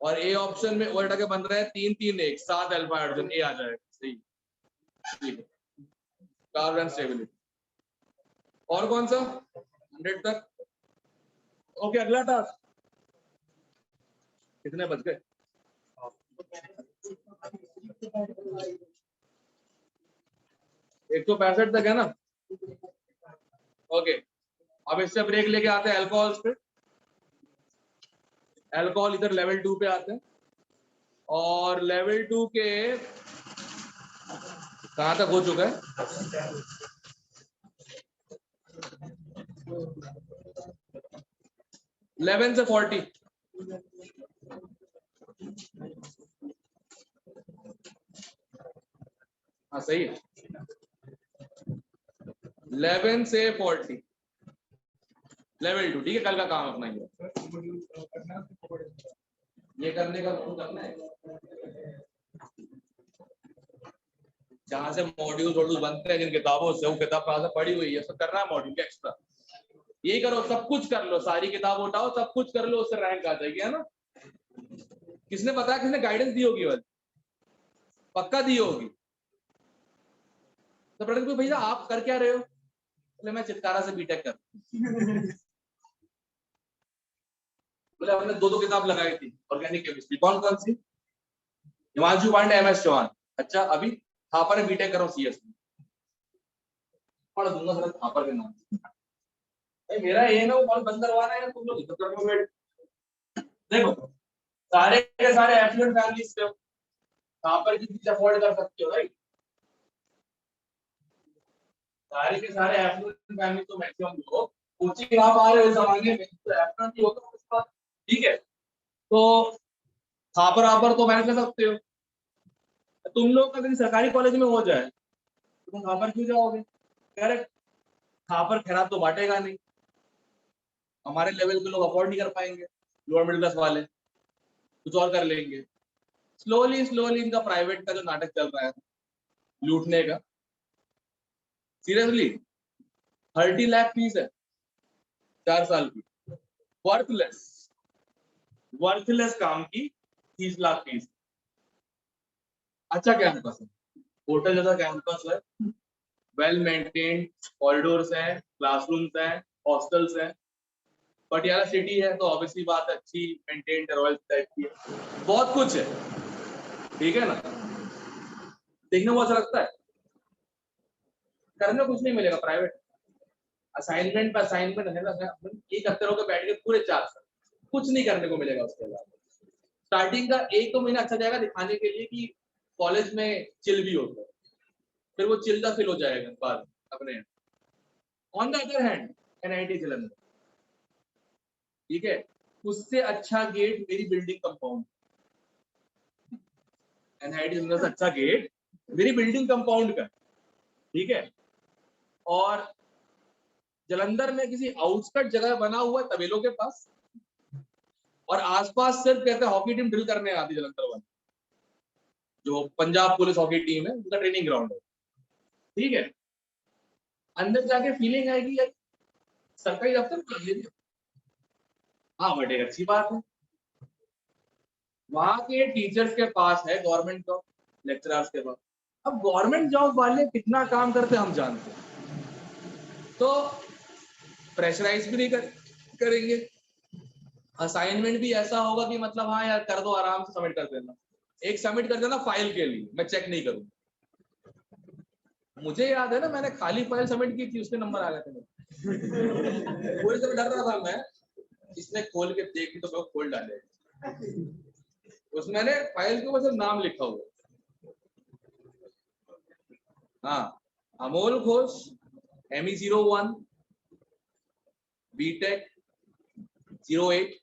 और ए ऑप्शन में OH हटा के बन रहा है 3 3 1, 7 अल्फा हाइड्रोजन, ए आ जाएगा, सही, ठीक है। Carbon stability. और कौन सा? 100 तक, ओके। अगला टास्क, कितने बच गए? 165 तक है ना, ओके। अब इससे ब्रेक लेके आते हैं अल्कोहल्स पे। अल्कोहल इधर लेवल 2 पे आते हैं, और लेवल 2 के कहां तक हो चुका है? 11 से 40, हाँ सही है, 11 से 40 लेवल 2, ठीक है। कल का काम अपना ये करने का करना है, जहां से मॉड्यूल बनते हैं जिन किताबों से, वो किताब पढ़ी हुई है, सब करना है मॉड्यूल एक्स्ट्रा। यही करो, सब कुछ कर लो, सारी किताब उठाओ, सब कुछ कर लो, उससे रैंक आ जाएगी, है ना। किसने बताया, किसने गाइडेंस दी होगी? वाली पक्का दी होगी। तो प्रदीप भैया आप कर क्या रहे हो? बोले मैं चित्कारा से बीटेक कर। बोले हमने 2 किताब लगाई थी, ऑर्गेनिक केमिस्ट्री। कौन कौन सी? हिमांशु पांडे, MS चौहान। अच्छा, अभी थापर में बीटेक करो CS में, पढ़ दूंगा सर थापर के नाम। भाई मेरा ये ना वो कॉल बंद करवाना है, तुम लोग इधर कर लो बैठ। देखो सारे के सारे एफिलिएट फैमिलीज से हो, कहाँ पर किसी चीज अफोर्ड कर सकते हो राइट। सारे के सारे एफिलिएट फैमिली तो मैक्सिमम लोग कोचिंग आप आ रहे हो जमाने में तो एफिलिएट नहीं होगा उसका। ठीक है तो खापर आपर तो मैनेज कर सकते हो। तुम लोग का कभी सरकारी कॉलेज में हो जाए तो तुम खापर क्यों जाओगे? करेक्ट। खापर खैरात तो बांटेगा नहीं, हमारे लेवल के लोग अफोर्ड नहीं कर पाएंगे, लोअर मिडिल क्लास वाले कुछ और कर लेंगे। स्लोली स्लोली इनका प्राइवेट का जो नाटक चल रहा है लूटने का, सीरियसली 30 लाख फीस है 4 साल की, वर्थलेस वर्थलेस काम की 30 लाख फीस। अच्छा कैंपस है, होटल जैसा कैंपस है, वेल मेंटेन्ड कॉरिडोर्स है, क्लासरूम्स है, हॉस्टल्स है। पटियाला सिटी है तो ऑब्वियसली बात है अच्छी मेंटेन्ड रॉयल टाइप की है, बहुत कुछ है। ठीक है ना, देखने को अच्छा लगता है, करने कुछ नहीं मिलेगा प्राइवेट। असाइनमेंट पर असाइनमेंट है ना, ये करते रहोगे बैठ के पूरे 4 साल, कुछ नहीं करने को मिलेगा उसके बाद। स्टार्टिंग का 1-2 महीना अच्छा जाएगा दिखाने के लिए कि कॉलेज में चिल भी होता है, फिर वो चिल का फील हो जाएगा बाद अपने। On the other hand NIT Jalandhar, ठीक है, उससे अच्छा गेट मेरी बिल्डिंग कंपाउंड, एनआईटी जलंधर से अच्छा गेट मेरी बिल्डिंग कंपाउंड का, ठीक है। और जलंधर में किसी आउटस्कट जगह बना हुआ है तबेलों के पास, और आसपास सिर्फ कहते हैं हॉकी टीम ड्रिल करने आती है जलंधर वाली, जो पंजाब पुलिस हॉकी टीम है उनका ट्रेनिंग ग्राउंड है। ठीक है, अंदर जाके फीलिंग आएगी यार सरकारी दफ्तर कर लेंगे। हाँ बट एक अच्छी बात है, वहां के टीचर्स के पास है गवर्नमेंट जॉब, लेक्चरर्स के पास। अब गवर्नमेंट जॉब वाले कितना काम करते हम जानते हैं, तो प्रेशराइज भी नहीं करेंगे। असाइनमेंट भी ऐसा होगा कि मतलब हाँ यार कर दो आराम से सबमिट कर देना, एक सबमिट कर देना फाइल के लिए, मैं चेक नहीं करूँ। मुझे याद है ना मैंने खाली फाइल सबमिट की थी, उसके नंबर आ गए थे मेरे। पूरे से डर रहा था मैं, इसने खोल के देखी तो मैं खोल डाले, उसमें मैंने फाइल के ऊपर सिर्फ नाम लिखा हुआ। हाँ, अमोल घोष ME01 BTech 08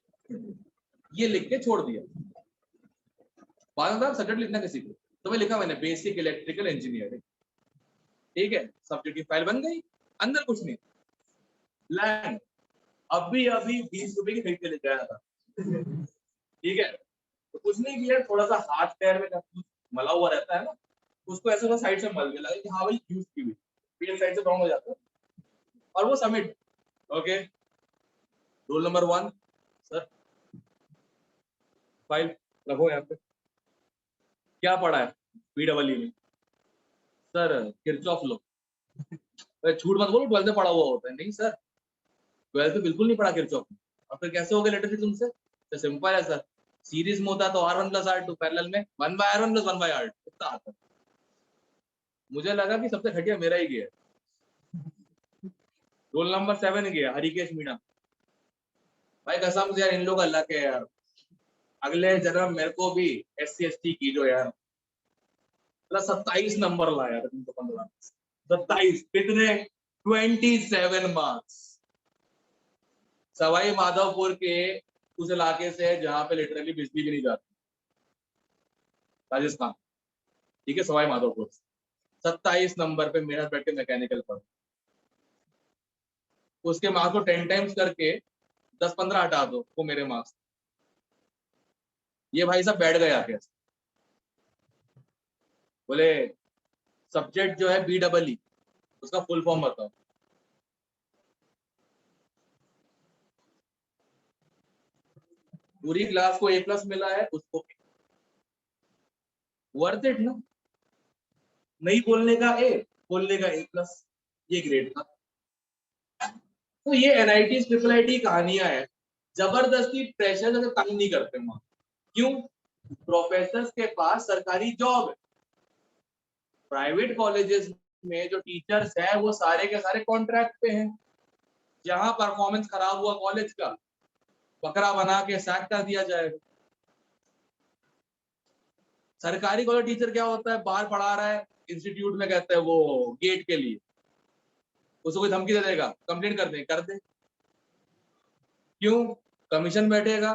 ये लिख के छोड़ दिया। बाद में सब्जेक्ट लिखना किसी को, तो मैं लिखा मैंने बेसिक इलेक्ट्रिकल इंजीनियरिंग, ठीक है, सब्जेक्ट की फाइल बन गई, अंदर कुछ नहीं। लैंड अभी अभी 20 रुपए की खरीद के लेके आया था, ठीक है, तो कुछ नहीं किया, थोड़ा सा हाथ पैर में मला हुआ रहता है ना, उसको ऐसे साइड से मल के लगा कि हाँ भाई यूज की हुई, पीएल साइड से ब्राउन हो जाता है, और वो submit. Okay, roll number 1 sir, file रखो यहाँ पे, क्या पढ़ा है BEE में? सर किरचॉफ लो। झूठ मत बोलो 12th में पढ़ा हुआ होता है, नहीं सर 12th में बिल्कुल नहीं पढ़ा किरचॉफ में, और फिर कैसे हो गया लेटर तुमसे? तो सिंपल है सर, सीरीज में होता तो R1 + R2 पैरेलल में 1/R1 + 1/R2 कितना आता। मुझे लगा कि सबसे घटिया मेरा ही गया। रोल नंबर 7 गया हरिकेश मीणा। भाई कसम से यार इन लोग अल्लाह के यार, अगले जन्म मेरे को भी SC ST की जो यार, 27 नंबर लाया 315, 27 कितने 27 मार्क्स। सवाई माधोपुर के उस इलाके से जहां पे लिटरली बिजली भी नहीं जाती, राजस्थान, ठीक है, सवाई माधोपुर 27 नंबर पे मेरा बैठ के मैकेनिकल पर, उसके मार्क्स को 10 टाइम्स करके 10-15 हटा दो वो मेरे मार्क्स। ये भाई साहब बैठ गए आके, बोले सब्जेक्ट जो है BEE उसका फुल फॉर्म बताओ। पूरी क्लास को A+ मिला है, उसको वर्थ इट ना, नहीं बोलने का A, बोलने का A+, ये ग्रेड था। तो ये NIT IIIT कहानियां है, जबरदस्ती प्रेशर से तंग नहीं करते वहां, क्यों? प्रोफेसर के पास सरकारी जॉब है। प्राइवेट कॉलेजेस में जो टीचर्स हैं वो सारे के सारे कॉन्ट्रैक्ट पे हैं, जहां परफॉर्मेंस खराब हुआ कॉलेज का, बकरा बना के सैक कर दिया जाएगा। सरकारी कॉलेज टीचर क्या होता है, बाहर पढ़ा रहा है इंस्टीट्यूट में, कहते हैं वो गेट के लिए, उसको कोई धमकी दे देगा, कंप्लेंट कर दे। क्यों? कमीशन बैठेगा,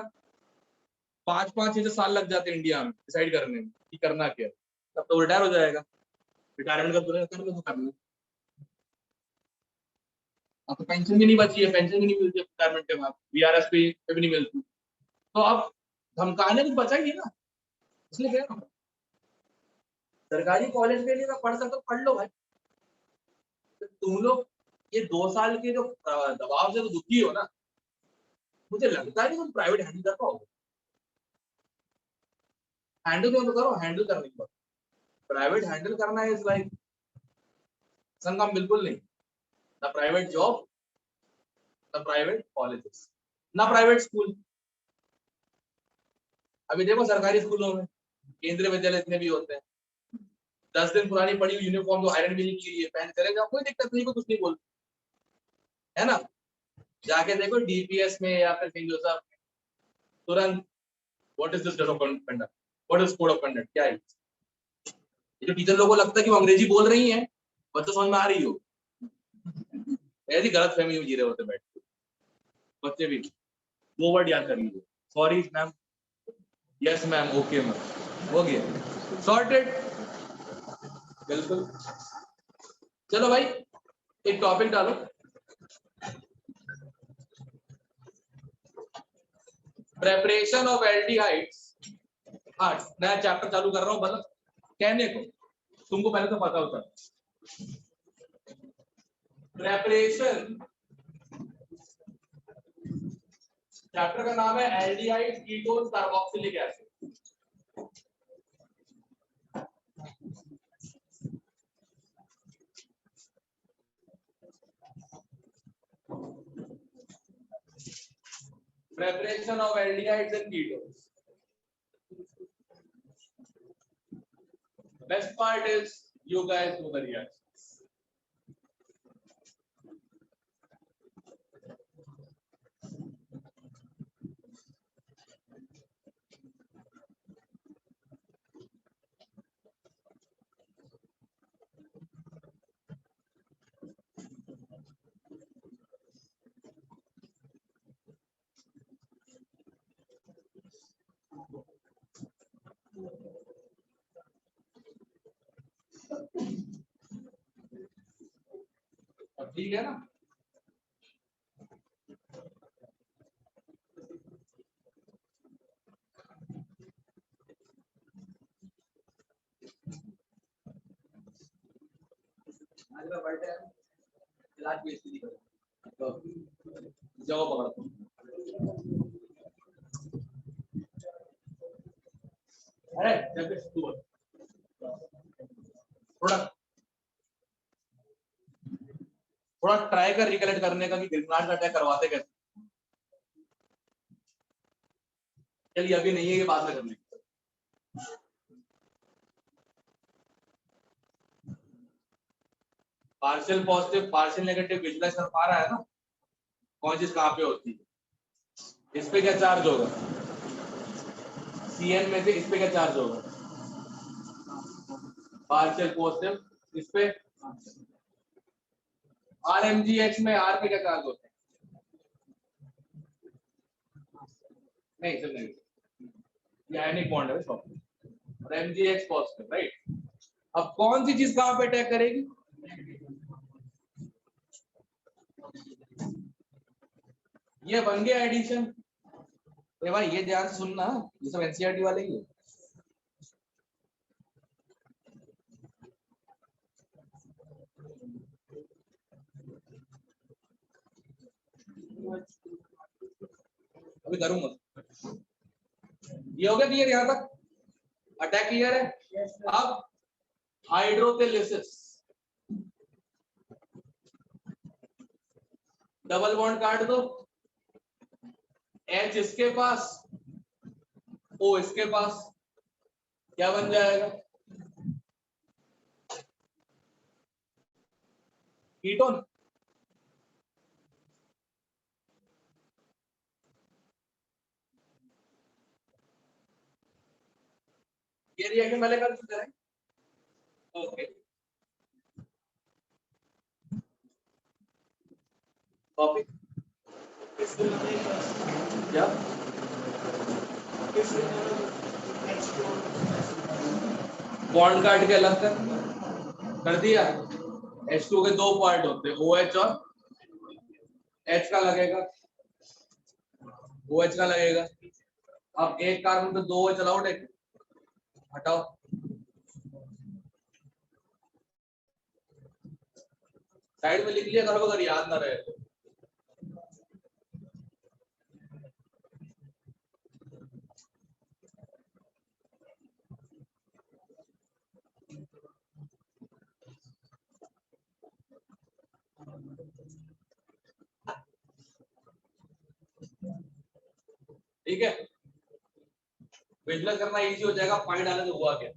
5-5-6 साल लग जाते हैं इंडिया में डिसाइड करने में कि करना क्या। तब तो रिटायर हो जाएगा, रिटायरमेंट का तो करना। अब तो पेंशन भी नहीं बची है, पेंशन भी नहीं मिलती रिटायरमेंट के बाद, बीआरएस पे भी नहीं मिलती, तो अब धमकाने कुछ बचा ही नहीं ना। इसलिए कह रहा हूं, सरकारी कॉलेज के लिए तो पढ़ सकते हो, पढ़ लो भाई। तो तुम लोग ये 2 साल के जो दबाव से तो दुखी हो ना, मुझे लगता है कि तुम प्राइवेट हैंडल कर पाओगे। हैंडल तो करो, हैंडल करने की बात, प्राइवेट हैंडल करना है इज लाइक संगम, बिल्कुल नहीं। ना प्राइवेट जॉब, ना प्राइवेट कॉलेजेस, ना प्राइवेट स्कूल। अभी देखो सरकारी स्कूलों में केंद्रीय विद्यालय इतने भी होते हैं, 10 दिन पुरानी पड़ी हुई यूनिफॉर्म तो आयरन भी नहीं की है, पहन चले जाओ, कोई दिक्कत नहीं, कुछ नहीं बोलते, है ना। जाके देखो डीपीएस में या फिर सेंट जोसेफ में, तुरंत what is this code of conduct, what is code of conduct, क्या है ये। जो टीचर लोगों को लगता है कि वो अंग्रेजी बोल रही हैं, बच्चों समझ में आ रही हो, ऐसी गलत फहमी में जी रहे होते बैठ के बच्चे भी। वो वर्ड याद कर लीजिए, sorry ma'am, yes ma'am, okay ma'am, हो गया, सॉर्टेड। बिल्कुल। चलो भाई, एक टॉपिक डालो, प्रेपरेशन ऑफ एल्डिहाइड्स। हाँ, नया चैप्टर चालू कर रहा हूँ, मतलब कहने को तुमको पहले तो पता होता है। प्रेपरेशन, चैप्टर का नाम है aldehyde ketone carboxylic acid. Preparation of aldehydes and ketones. Best part is you guys know the reactions. अब ठीक है ना। आज का बर्थडे है, इलाज की स्थिति करो, जाओ पकड़ो। अरे जब तू थोड़ा ट्राई कर रिकलेक्ट करने का कि गिरफ्तार का अटैक करवाते कैसे। चलिए अभी नहीं है, ये बाद में करने। Partial positive partial negative visualise कर पा रहा है ना, कौन चीज कहाँ पे होती है। इस पे क्या चार्ज होगा, सीएन में से इस पे क्या चार्ज होगा, पार्शियल पॉजिटिव, इस पे आरएमजीएच में आर पे क्या चार्ज होता है, नहीं सर नहीं, ये आयनिक बॉन्ड है शॉप, और एमजीएच पॉजिटिव, राइट। अब कौन सी चीज कहां पे अटैक करेगी, ये बन गया एडिशन। ए भाई ये ध्यान सुनना, ये सब एनसीईआरटी वाले ही है। अभी करूंगा, ये हो गया क्लियर यहां तक, अटैक क्लियर है। अब हाइड्रोलिसिस, डबल बॉन्ड काट दो, एच इसके पास, ओ इसके पास, क्या बन जाएगा, कीटोन। ये रिएक्शन पहले कर चुके हैं। ओके कॉपी क्या बॉन्ड काट के अलग कर दिया। H2 के दो पॉइंट होते हैं, OH और H का लगेगा, OH का लगेगा। अब एक कार्बन पे दो OH अलाउड है, हटाओ। साइड में लिख लिया करो अगर याद ना रहे तो। ठीक है, विजुअलाइज करना इजी हो जाएगा, पॉइंट आने से हुआ क्या।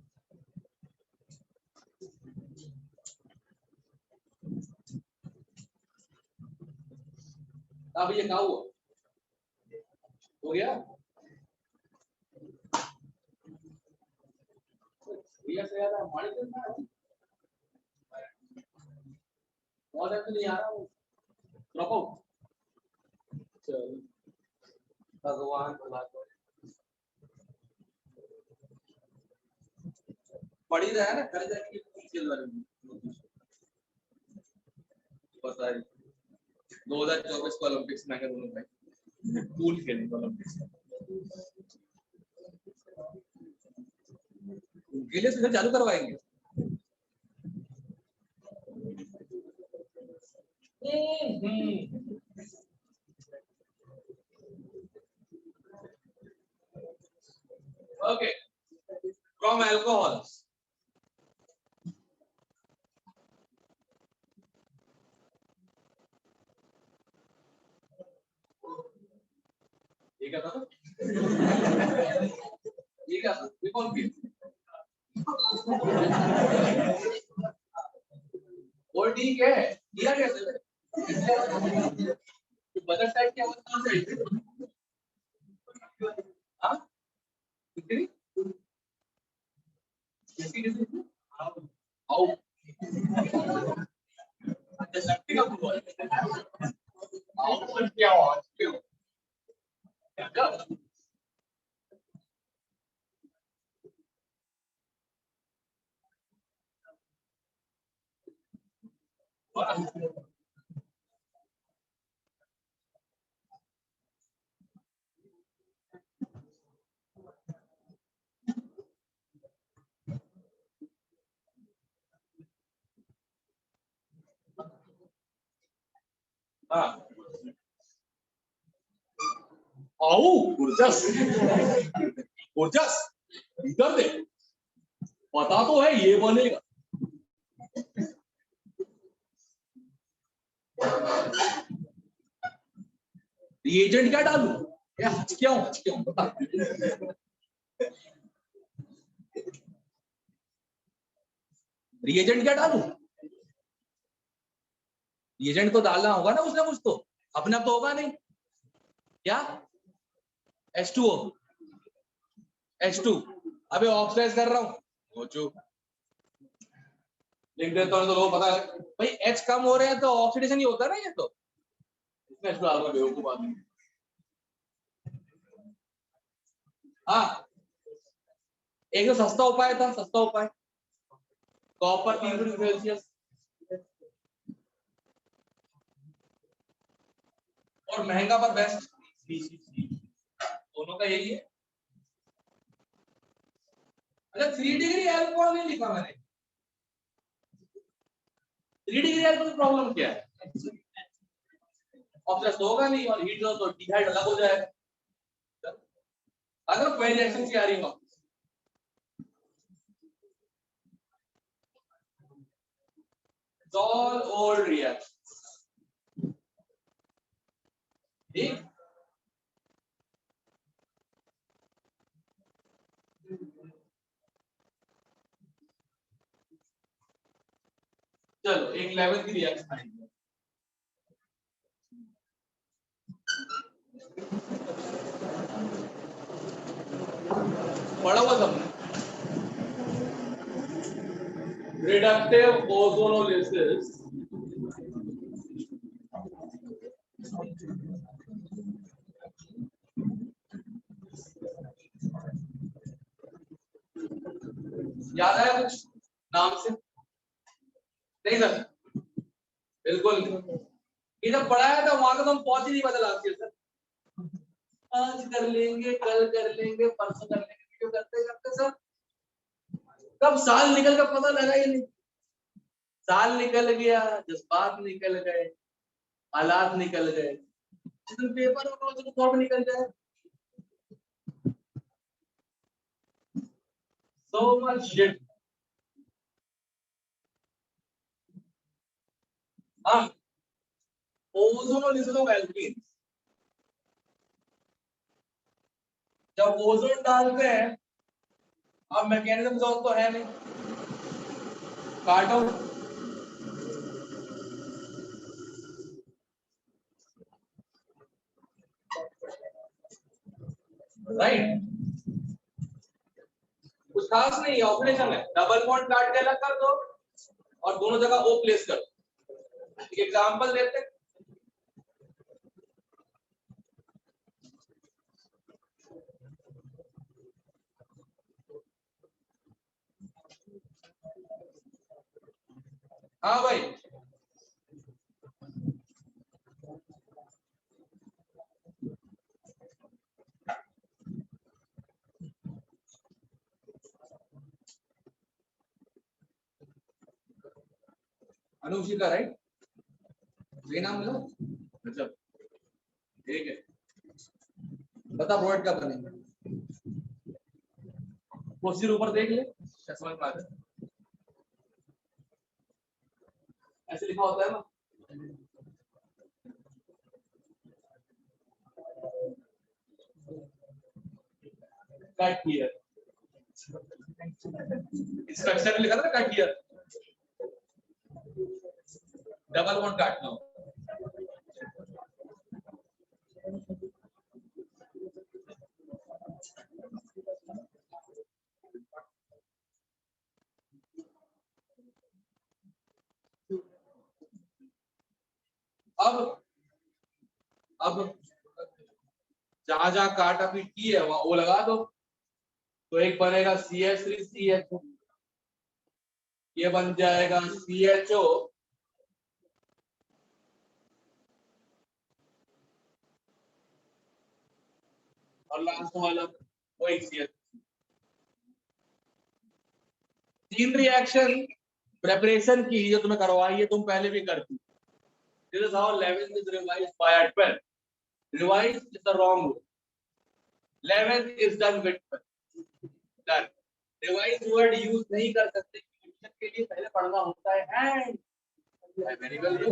अब ये क्या हुआ, हो गया ये से यार हमारे को और तो नहीं आ रहा हूं ड्रॉप आउट। चल भगवान भला करे, पढ़ी रहा है ना घर जाके चल रहा है। पता है 2024 को ओलंपिक्स में दोनों भाई पूल खेलेंगे ओलंपिक्स में। गिले से चालू करवाएंगे। ओके फ्रॉम अल्कोहल्स ठीक है था ठीक है ये कौन की वो ठीक है किया कैसे बदल टाइप क्या होता है हां कितनी किसी आओ अच्छा शक्ति का बोल आओ क्या हो क्यों हाँ आओ गुरजस गुरजस इधर देख पता तो है ये बनेगा रिएजेंट क्या डालूं क्या हच क्या हूं बता रिएजेंट क्या डालूं रिएजेंट तो डालना होगा ना उसने कुछ तो अपने आप तो होगा नहीं क्या H2O H2 अबे ऑक्सीडाइज कर रहा हूं सोचो लिख देता हूं तो लोगों को पता है भाई H कम हो रहे हैं तो ऑक्सीडेशन ही होता है ना ये तो इसमें H2 डालूंगा बेवकूफ आदमी हाँ एक तो सस्ता उपाय था सस्ता उपाय कॉपर 3 डिग्री सेल्सियस और महंगा पर बेस्ट दोनों का यही है अच्छा 3 डिग्री अल्कोहल नहीं लिखा मैंने 3 डिग्री अल्कोहल की प्रॉब्लम क्या है ऑक्सीडेशन तो होगा नहीं और हीट तो डिहाइड अलग हो जाएगा अगर कोई रिएक्शन की आ रही हो all old reaction ठीक चलो एक लेवल की रिएक्शन आएगी पढ़ा हुआ सबने reductive ozonolysis याद आया कुछ नाम से? नहीं सर, बिल्कुल ये जब पढ़ाया था वहां तो हम पहुंच ही नहीं बदल आती सर। आज कर लेंगे, कल कर लेंगे, परसों कर लेंगे, वीडियो करते करते सर कब साल निकल का पता लगा ही नहीं। साल निकल गया, जज्बात निकल गए, हालात निकल गए, पेपर और तो फॉर्म निकल जाए। So much shit. हाँ, ओजोन एल्कीन जब ओजोन डालते हैं, अब मैकेनिज्म तो है नहीं, काटो राइट, कुछ खास नहीं है, ऑपरेशन है, डबल बॉन्ड काट के अलग कर दो और दोनों जगह ओ प्लेस कर दो। एक एग्जांपल देते हैं, हाँ भाई अनुशिका राइट, ये नाम लो। अच्छा ठीक है, बता प्रोवाइड कब बनेंगे, प्रोसीजर ऊपर देख ले, समझ में आ जाए। ऐसे लिखा होता है ना, कट हियर, इंस्ट्रक्शन में लिखा था ना कट हियर, डबल बॉन्ड काटना हो। अब जहां जहां काटा पीट की है वहां वो लगा दो, तो एक बनेगा CH3CH, ये बन जाएगा CHO, और लास्ट वाला वो एक CH। तीन रिएक्शन प्रेपरेशन की जो तुम्हें करवाई है तुम पहले भी करती। This is how 11th is revised by 12. Revised is the wrong word. 11th is done with 12. Done. Revised word use नहीं कर सकते, के लिए पहले पढ़ना होता है and very well.